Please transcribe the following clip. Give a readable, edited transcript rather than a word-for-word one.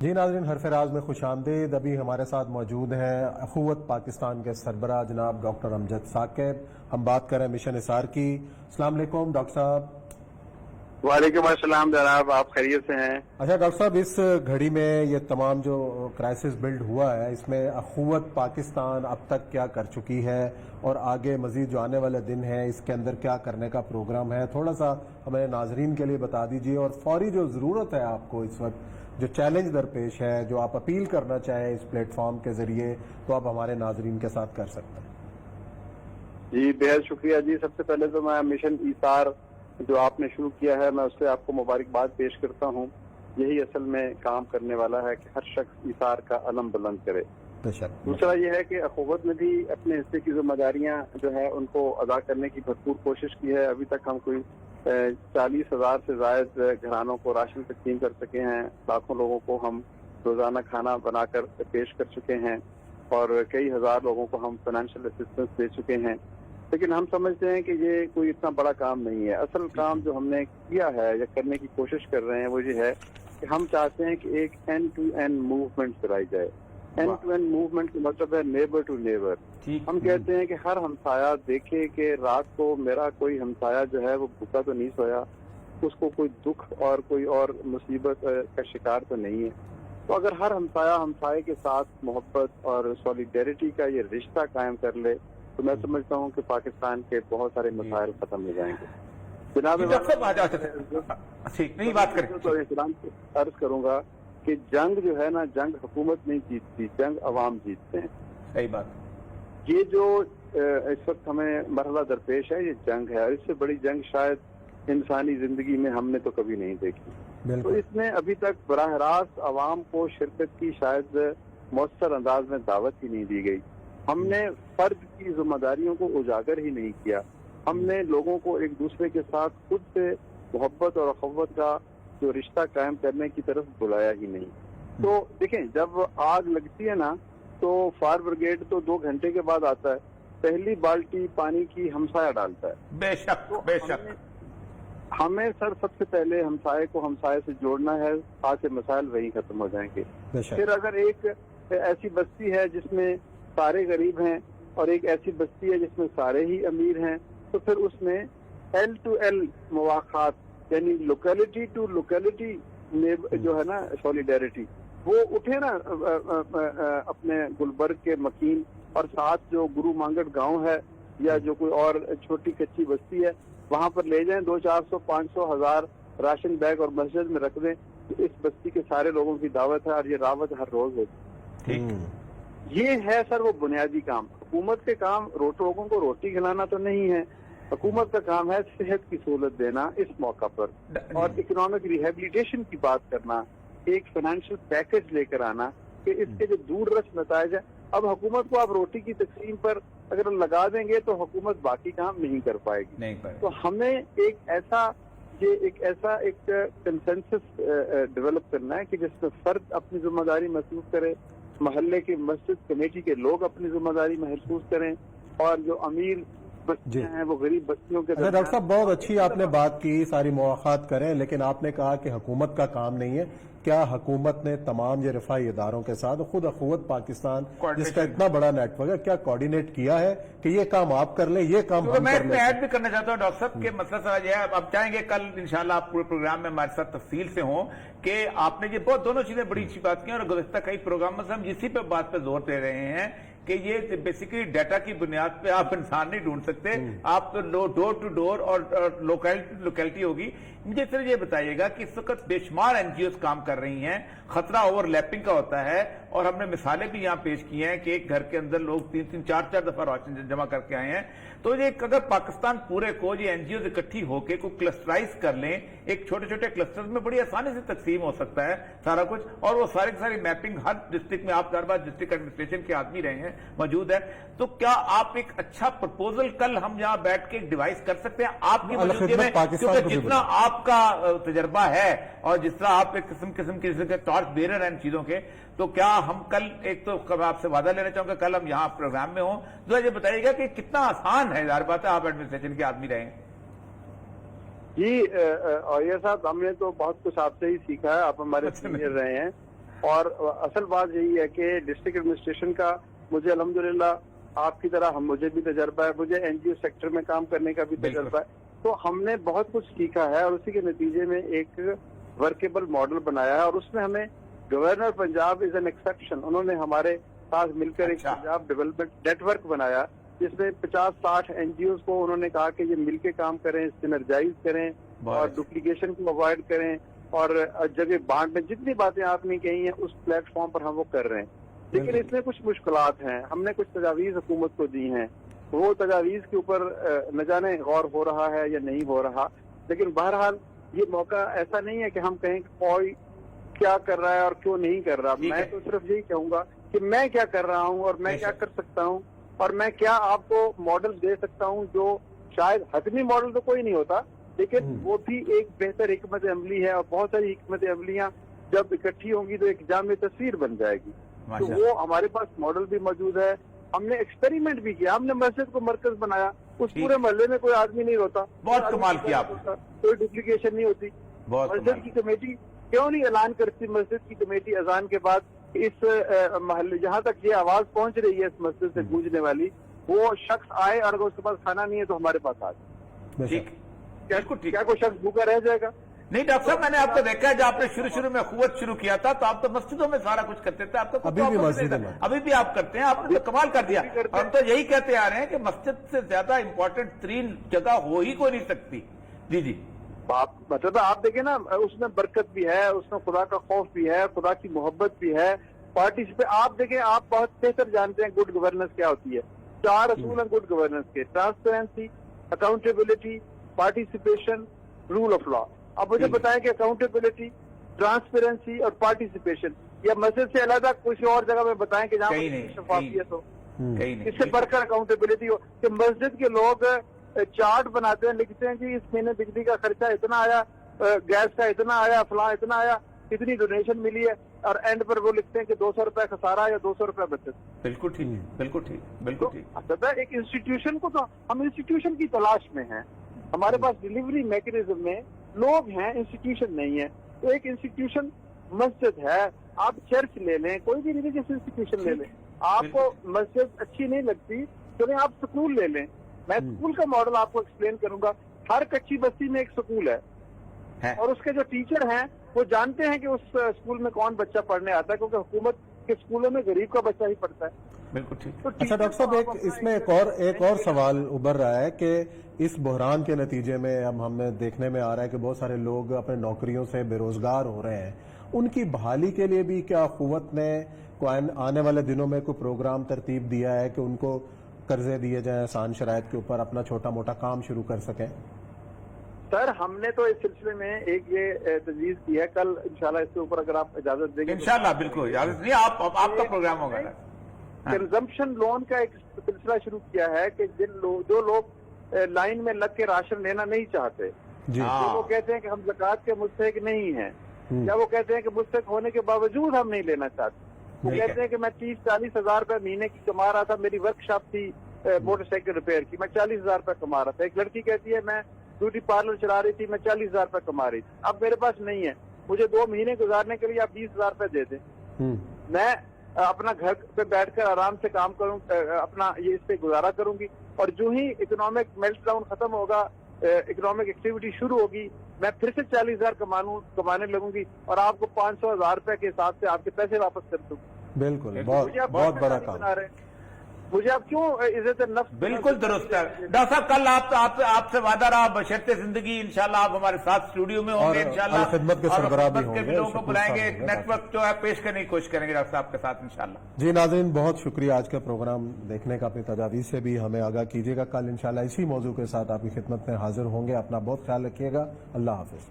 جی ناظرین، حرف راز میں خوش آمدید۔ ابھی ہمارے ساتھ موجود ہیں اخوت پاکستان کے سربراہ جناب ڈاکٹر امجد ثاقب۔ ہم بات کریں مشن اسار کی۔ السلام علیکم ڈاکٹر صاحب۔ وعلیکم السلام جناب، آپ خیریت سے ہیں؟ اچھا ڈاکٹر صاحب، اس گھڑی میں یہ تمام جو کرائسس بلڈ ہوا ہے، اس میں اخوت پاکستان اب تک کیا کر چکی ہے اور آگے مزید جو آنے والے دن ہیں اس کے اندر کیا کرنے کا پروگرام ہے، تھوڑا سا ہمیں ناظرین کے لیے بتا دیجیے، اور فوری جو ضرورت ہے آپ کو اس وقت، جو چیلنج درپیش ہے، جو آپ اپیل کرنا چاہیں اس پلیٹ فارم کے ذریعے، تو آپ ہمارے ناظرین کے ساتھ کر سکتے ہیں۔ جی بہت شکریہ جی۔ سب سے پہلے تو میں مشن ایثار جو آپ نے شروع کیا ہے، میں اس سے آپ کو مبارکباد پیش کرتا ہوں۔ یہی اصل میں کام کرنے والا ہے کہ ہر شخص ایثار کا علم بلند کرے۔ دوسرا یہ ہے کہ اخوت نے بھی اپنے حصے کی ذمہ داریاں جو ہے ان کو ادا کرنے کی بھرپور کوشش کی ہے۔ ابھی تک ہم کوئی 40,000 سے زائد گھرانوں کو راشن تقسیم کر سکے ہیں، لاکھوں لوگوں کو ہم روزانہ کھانا بنا کر پیش کر چکے ہیں، اور کئی ہزار لوگوں کو ہم فائنینشیل اسسٹنس دے چکے ہیں۔ لیکن ہم سمجھتے ہیں کہ یہ کوئی اتنا بڑا کام نہیں ہے۔ اصل کام جو ہم نے کیا ہے یا کرنے کی کوشش کر رہے ہیں وہ یہ ہے کہ ہم چاہتے ہیں کہ ایک اینڈ ٹو اینڈ موومنٹ کرائی جائے۔ اینڈ ٹو اینڈ موومنٹ کا مطلب ہے نیبر ٹو نیبر۔ ہم کہتے ہیں کہ ہر ہمسایہ دیکھے کہ رات کو میرا کوئی ہمسایہ جو ہے وہ بھوکا تو نہیں سویا، اس کو کوئی دکھ اور کوئی اور مصیبت کا شکار تو نہیں ہے۔ تو اگر ہر ہمسایہ ہمسائے کے ساتھ محبت اور سولیڈیرٹی کا یہ رشتہ قائم کر لے تو میں سمجھتا ہوں کہ پاکستان کے بہت سارے مسائل ختم ہو جائیں گے۔ جناب تو اسلام سے عرض کروں گا کہ جنگ جو ہے نا، جنگ حکومت نہیں جیتتی، جنگ عوام جیتتے ہیں۔ صحیح بات۔ یہ جو اس وقت ہمیں مرحلہ درپیش ہے، یہ جنگ ہے، اور اس سے بڑی جنگ شاید انسانی زندگی میں ہم نے تو کبھی نہیں دیکھی۔ تو اس میں ابھی تک براہ راست عوام کو شرکت کی شاید مؤثر انداز میں دعوت ہی نہیں دی گئی۔ ہم نے فرد کی ذمہ داریوں کو اجاگر ہی نہیں کیا۔ ہم نے لوگوں کو ایک دوسرے کے ساتھ خود سے محبت اور اخوت کا جو رشتہ قائم کرنے کی طرف بلایا ہی نہیں۔ تو دیکھیں، جب آگ لگتی ہے نا تو فائر بریگیڈ تو 2 گھنٹے کے بعد آتا ہے، پہلی بالٹی پانی کی ہمسایہ ڈالتا ہے۔ بے شک بے شک۔ ہمیں سب سے پہلے ہمسائے کو ہمسائے سے جوڑنا ہے، خاصے مسائل وہیں ختم ہو جائیں گے۔ پھر اگر ایک ایسی بستی ہے جس میں سارے غریب ہیں اور ایک ایسی بستی ہے جس میں سارے ہی امیر ہیں، تو پھر اس میں ایل ٹو ایل مواقعات، یعنی لوکیلٹی ٹو لوکیلٹی جو ہے نا سولیڈیرٹی، وہ اٹھے نا اپنے گلبرگ کے مکین اور ساتھ جو گرو مانگٹ گاؤں ہے یا جو کوئی اور چھوٹی کچی بستی ہے، وہاں پر لے جائیں 200 400 500 1000 راشن بیگ اور مسجد میں رکھ دیں۔ اس بستی کے سارے لوگوں کی دعوت ہے اور یہ راوت ہر روز ہوتی۔ یہ ہے سر وہ بنیادی کام۔ حکومت کے کام لوگوں کو روٹی کھلانا تو نہیں ہے، حکومت کا کام ہے صحت کی سہولت دینا اس موقع پر، اور اکنامک ریہیبلیٹیشن کی بات کرنا، ایک فائنینشیل پیکج لے کر آنا کہ اس کے جو دور رس نتائج ہیں۔ اب حکومت کو آپ روٹی کی تقسیم پر اگر لگا دیں گے تو حکومت باقی کام نہیں کر پائے گی۔ تو ہمیں ایک ایسا کنسنسس ڈیولپ کرنا ہے کہ جس میں فرد اپنی ذمہ داری محسوس کرے، محلے کی مسجد کمیٹی کے لوگ اپنی ذمہ داری محسوس کریں، اور جو امیر بستیاں ہیں وہ غریب بستیوں کے ڈاکٹر صاحب بہت اچھی آپ نے بات کی، ساری مواخات کریں، لیکن آپ نے کہا کہ حکومت کا کام نہیں ہے۔ کیا حکومت نے تمام یہ رفاہی اداروں کے ساتھ، خود اخوت پاکستان جس کا اتنا بڑا نیٹ ورک ہے، کیا کوارڈینیٹ کیا ہے کہ یہ کام آپ کر لیں، یہ کام ہم کر لیں؟ میں ایڈ بھی کرنا چاہتا ہوں ڈاکٹر صاحب کہ مسئلہ سمجھ ہے، اب چاہیں گے کل انشاءاللہ آپ پورے پروگرام میں ہمارے ساتھ تفصیل سے ہوں کہ آپ نے یہ بہت دونوں چیزیں بڑی اچھی بات کی، اور گزشتہ کئی پروگراموں سے ہم اسی پہ بات پہ زور دے رہے ہیں کہ یہ بیسیکلی ڈیٹا کی بنیاد پہ آپ انسان نہیں ڈھونڈ سکتے، آپ تو ڈور ٹو ڈور اور لوکیلٹی ہوگی۔ مجھے صرف یہ بتائیے گا کہ اس وقت بے شمار این جی اوز کام کر رہی ہیں، خطرہ اوور لیپنگ کا ہوتا ہے، اور ہم نے مثالیں بھی یہاں پیش کی ہیں کہ ایک گھر کے اندر لوگ 3 4 دفعہ راشن جمع کر کے آئے ہیں۔ تو یہ اگر پاکستان پورے کو یہ این جی اوز اکٹھی ہو کے کوئی کلسٹرائز کر لیں، ایک چھوٹے چھوٹے کلسٹرز میں بڑی آسانی سے تقسیم ہو سکتا ہے سارا کچھ، اور وہ ساری میپنگ ہر ڈسٹرکٹ میں، آپ دربار ڈسٹرکٹ ایڈمنسٹریشن کے آدمی رہے ہیں موجود ہے، تو کیا آپ ایک اچھا پرپوزل کل ہم یہاں بیٹھ کے ایک ڈیوائس کر سکتے ہیں آپ کی موجودگی میں؟ کیونکہ جتنا آپ کا تجربہ ہے اور جس طرح آپ ایک قسم کی ٹارچ بیرر ہیں ان چیزوں کے، تو کیا ہم کل، ایک تو آپ سے وعدہ لینا چاہوں گا کل ہم یہاں پروگرام میں ہوں، تو یہ بتائیے گا کہ کتنا آسان ہے، ظاہر بات ہے آپ ایڈمنسٹریشن کے آدمی رہے ہیں۔ جی اور یہ صاحب ہم نے تو بہت کچھ آپ سے ہی سیکھا ہے، آپ ہمارے سینئر رہے ہیں، اور اصل بات یہی ہے کہ ڈسٹرکٹ ایڈمنسٹریشن کا مجھے الحمدللہ آپ کی طرح مجھے بھی تجربہ ہے, مجھے این جی او سیکٹر میں کام کرنے کا بھی تجربہ ہے, تو ہم نے بہت کچھ سیکھا ہے اور اسی کے نتیجے میں ایک ورکیبل ماڈل بنایا ہے. اور اس میں ہمیں governor Punjab is an exception, انہوں نے ہمارے ساتھ مل کر ایک پنجاب ڈیولپمنٹ نیٹ ورک بنایا جس میں 50-60 این جی اوز کو انہوں نے کہا کہ یہ مل کے کام کریں, سینرجائز کریں اور ڈپلیکیشن کو اوائڈ کریں, اور جگہ بانٹ میں جتنی باتیں آپ نے کہی ہیں اس پلیٹ فارم پر ہم وہ کر رہے ہیں. لیکن اس میں کچھ مشکلات ہیں, ہم نے کچھ تجاویز حکومت کو دی ہیں, وہ تجاویز کے اوپر نہ جانے غور ہو رہا ہے یا نہیں ہو رہا. لیکن بہرحال یہ موقع ایسا نہیں ہے کہ ہم کہیں کہ کوئی کیا کر رہا ہے اور کیوں نہیں کر رہا. میں تو صرف یہی کہوں گا کہ میں کیا کر رہا ہوں اور میں کیا کر سکتا ہوں, اور میں کیا آپ کو ماڈل دے سکتا ہوں جو شاید حتمی ماڈل تو کوئی نہیں ہوتا, لیکن وہ بھی ایک بہتر حکمت عملی ہے, اور بہت ساری حکمت عملیاں جب اکٹھی ہوں گی تو ایک جامع تصویر بن جائے گی. تو وہ ہمارے پاس ماڈل بھی موجود ہے. ہم نے ایکسپیریمنٹ بھی کیا, ہم نے مسجد کو مرکز بنایا, اس پورے محلے میں کوئی آدمی نہیں روتا, بہت کمال کیا آپ نے, کوئی ڈپلیکیشن نہیں ہوتی. مسجد کی کمیٹی کیوں نہیں اعلان کرتی, مسجد کی کمیٹی اذان کے بعد اس محلے جہاں تک یہ آواز پہنچ رہی ہے اس مسجد سے گونجنے والی, وہ شخص آئے اور اگر اس کے پاس کھانا نہیں ہے تو ہمارے پاس آ جائے. کیا کوئی شخص بھوکا رہ جائے گا؟ نہیں ڈاکٹر صاحب, میں نے آپ کو دیکھا ہے جب آپ نے شروع میں اخوت شروع کیا تھا تو آپ تو مسجدوں میں سارا کچھ کرتے تھے, آپ کو ابھی بھی آپ کرتے ہیں, آپ نے تو کمال کر دیا. ہم تو یہی کہتے آ رہے ہیں کہ مسجد سے زیادہ امپورٹنٹ ترین جگہ ہو ہی کوئی نہیں سکتی. جی جی, مطلب آپ دیکھیں نا, اس میں برکت بھی ہے, اس میں خدا کا خوف بھی ہے, خدا کی محبت بھی ہے, پارٹیسپیٹ. آپ دیکھیں, آپ بہت بہتر جانتے ہیں گڈ گورننس کیا ہوتی ہے. 4 اصول ہیں گڈ گورننس کے: transparency, accountability, participation, rule of law. اب مجھے بتائیں کہ اکاؤنٹیبلٹی, ٹرانسپیرنسی اور پارٹیسپیشن یا مسجد سے علیحدہ کسی اور جگہ میں بتائیں کہ جہاں شفافیت ہو, اس سے بڑھ کر اکاؤنٹیبلٹی ہو. کہ مسجد کے لوگ چارٹ بناتے ہیں, لکھتے ہیں جی اس مہینے بجلی کا خرچہ اتنا آیا, گیس کا اتنا آیا, فلاں اتنا آیا, اتنی ڈونیشن ملی ہے, اور اینڈ پر وہ لکھتے ہیں کہ 200 روپے خسارہ یا 200 روپے بچت. بالکل ٹھیک, بالکل ٹھیک, بالکل ٹھیک. ایک انسٹیٹیوشن کو تو ہم انسٹیٹیوشن کی تلاش میں ہیں, ہمارے پاس ڈیلیوری میکینزم میں لوگ ہیں, انسٹیٹیوشن نہیں ہے. تو ایک انسٹیٹیوشن مسجد ہے, آپ چرچ لے لیں, کوئی بھی ریلیجیس انسٹیٹیوشن لے لیں, آپ کو مسجد اچھی نہیں لگتی چلیں آپ سکول لے لیں. میں سکول کا ماڈل آپ کو ایکسپلین کروں گا. ہر کچی بستی میں ایک سکول ہے, اور اس کے جو ٹیچر ہیں وہ جانتے ہیں کہ اس سکول میں کون بچہ پڑھنے آتا ہے, کیونکہ حکومت کے سکولوں میں غریب کا بچہ ہی پڑھتا ہے. بالکل ٹھیک. اچھا ڈاکٹر صاحب, اس میں ایک اور سوال ابھر رہا ہے کہ اس بحران کے نتیجے میں اب ہمیں دیکھنے میں آ رہا ہے کہ بہت سارے لوگ اپنے نوکریوں سے بے روزگار ہو رہے ہیں. ان کی بحالی کے لیے بھی کیا قوت نے آنے والے دنوں میں کوئی پروگرام ترتیب دیا ہے کہ ان کو قرضے دیے جائیں آسان شرائط کے اوپر, اپنا چھوٹا موٹا کام شروع کر سکیں؟ سر, ہم نے تو اس سلسلے میں ایک یہ تجویز کی ہے, کل انشاءاللہ اس کے اوپر اگر آپ اجازت دیں گے انشاءاللہ. بالکل اجازت نہیں, آپ کا پروگرام ہوگا. کنزمپشن لون کا ایک سلسلہ شروع کیا ہے کہ جو لوگ لائن میں لگ کے راشن لینا نہیں چاہتے, وہ کہتے ہیں کہ ہم زکوٰۃ کے مستحق نہیں ہیں, یا وہ کہتے ہیں کہ مستحق ہونے کے باوجود ہم نہیں لینا چاہتے. وہ کہتے ہیں کہ میں 30-40 ہزار روپے مہینے کی کما رہا تھا, میری ورک شاپ تھی موٹر سائیکل ریپیئر کی, میں 40 ہزار روپے کما رہا تھا. ایک لڑکی کہتی ہے میں بیوٹی پارلر چلا رہی تھی, میں 40 ہزار روپے کما رہی تھی, اب میرے پاس نہیں ہے, مجھے 2 مہینے گزارنے کے لیے آپ 20 ہزار روپے دے دیں, میں اپنا گھر پہ بیٹھ کر آرام سے کام کروں, اپنا یہ اس پہ گزارا کروں گی, اور جو ہی اکنامک میلٹ ڈاؤن ختم ہوگا, اکنامک ایکٹیویٹی شروع ہوگی, میں پھر سے 40 ہزار کمانے لگوں گی, اور آپ کو 500,000 روپے کے حساب سے آپ کے پیسے واپس کر دوں. بالکل, بہت بڑا کام. مجھے آپ کیوں عزت نفس. بالکل درست ہے ڈاکٹر صاحب, کل آپ سے وعدہ رہا بشرط زندگی انشاءاللہ آپ ہمارے ساتھ اسٹوڈیو میں ہوں گے انشاءاللہ, خدمت کے سربراہ بھی ہوں گے, لوگوں کو بلائیں گے, نیٹ ورک جو ہے پیش کرنے کی کوشش کریں گے ڈاکٹر صاحب کے ساتھ انشاءاللہ. جی ناظرین, بہت شکریہ آج کا پروگرام دیکھنے کا. اپنی تجاویز سے بھی ہمیں آگاہ کیجیے گا. کل انشاءاللہ اسی موضوع کے ساتھ آپ کی خدمت میں حاضر ہوں گے. اپنا بہت خیال رکھیے گا. اللہ حافظ.